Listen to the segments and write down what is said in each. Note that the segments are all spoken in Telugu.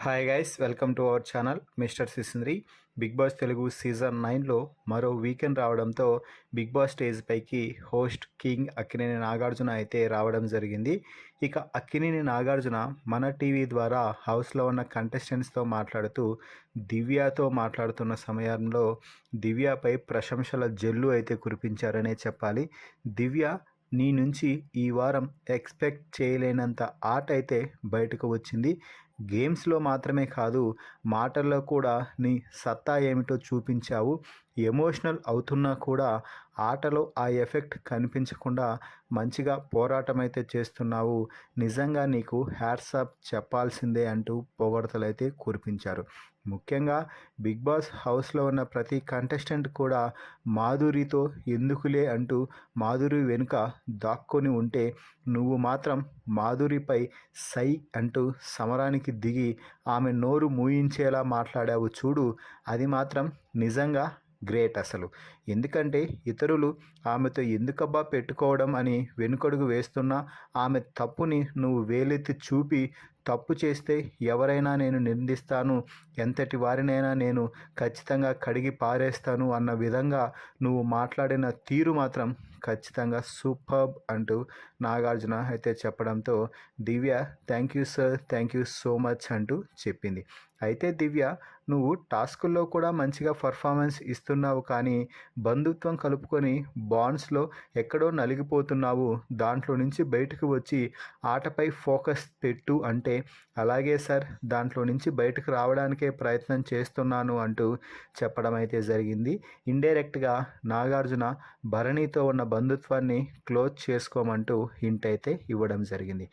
Hi guys, welcome to our channel mister Sisindri. Big boss Telugu season 9లో మరో వీకెండ్ రావడంతో బిగ్ బాస్ స్టేజ్ పైకి హోస్ట్ కింగ్ అక్కినేని నాగార్జున అయితే రావడం జరిగింది. ఇక అక్కినేని నాగార్జున మన టీవీ ద్వారా హౌస్లో ఉన్న కంటెస్టెంట్స్తో మాట్లాడుతూ దివ్యతో మాట్లాడుతున్న సమయంలో దివ్యపై ప్రశంసల జల్లు అయితే కురిపించారనే చెప్పాలి. దివ్య నీ నుంచి ఈ వారం ఎక్స్పెక్ట్ చేయలేనంత ఆట అయితే బయటకు వచ్చింది. గేమ్స్లో మాత్రమే కాదు, మాటల్లో కూడా నీ సత్తా ఏమిటో చూపించావు. ఎమోషనల్ అవుతున్నా కూడా ఆటలో ఆ ఎఫెక్ట్ కనిపించకుండా మంచిగా పోరాటం అయితే చేస్తున్నావు. నిజంగా నీకు హ్యాట్స్ ఆఫ్ చెప్పాల్సిందే అంటూ పొగడ్తలైతే కురిపించారు. ముఖ్యంగా బిగ్ బాస్ హౌస్లో ఉన్న ప్రతి కంటెస్టెంట్ కూడా మాధురితో ఎందుకులే అంటూ మాధురి వెనుక దాక్కొని ఉంటే, నువ్వు మాత్రం మాధురిపై సై అంటూ సమరానికి దిగి ఆమె నోరు మూయించేలా మాట్లాడావు చూడు. అది మాత్రం నిజంగా గ్రేట్ అసలు. ఎందుకంటే ఇతరులు ఆమెతో ఎందుకబ్బా పెట్టుకోవడం అని వెనుకడుగు వేస్తున్నా, ఆమె తప్పుని నువ్వు వేలెత్తి చూపి తప్పు చేస్తే ఎవరైనా నేను నిందిస్తాను, ఎంతటి వారినైనా నేను ఖచ్చితంగా కడిగి పారేస్తాను అన్న విధంగా నువ్వు మాట్లాడిన తీరు మాత్రం ఖచ్చితంగా సూపర్బ్ అంటూ నాగార్జున అయితే చెప్పడంతో Divya thank you sir, thank you so much అంటూ చెప్పింది. అయితే దివ్య, నువ్వు టాస్కుల్లో కూడా మంచిగా పర్ఫార్మెన్స్ ఇస్తున్నావు, కానీ బంధుత్వం కలుపుకొని బాండ్స్లో ఎక్కడో నలిగిపోతున్నావు. దాంట్లో నుంచి బయటకు వచ్చి ఆటపై ఫోకస్ పెట్టు అంటే, అలాగే సార్, దాంట్లో నుంచి బయటకు రావడానికే ప్రయత్నం చేస్తున్నాను అంటూ చెప్పడం అయితే జరిగింది. ఇండైరెక్ట్గా నాగార్జున భరణితో ఉన్న బంధుత్వాన్ని క్లోజ్ చేసుకోమంటూ హింట్ అయితే ఇవ్వడం జరిగింది.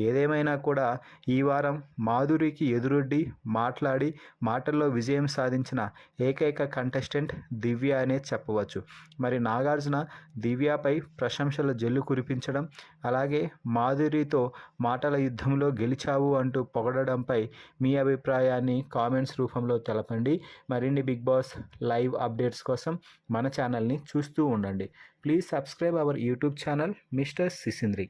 ఏదేమైనా కూడా ఈ వారం మాధురికి ఎదురొడ్డి మాట్లాడి మాటల్లో విజయం సాధించిన ఏకైక కంటెస్టెంట్ దివ్య అనే చెప్పవచ్చు. మరి నాగార్జున దివ్యపై ప్రశంసల జల్లు కురిపించడం, అలాగే మాధురితో మాటల యుద్ధంలో గెలిచావు అంటూ పొగడడంపై మీ అభిప్రాయాన్ని కామెంట్స్ రూపంలో తెలపండి. మరిన్ని బిగ్ బాస్ లైవ్ అప్డేట్స్ కోసం మన ఛానల్ని చూస్తూ ఉండండి. Please subscribe our YouTube channel mister సిసింద్రి.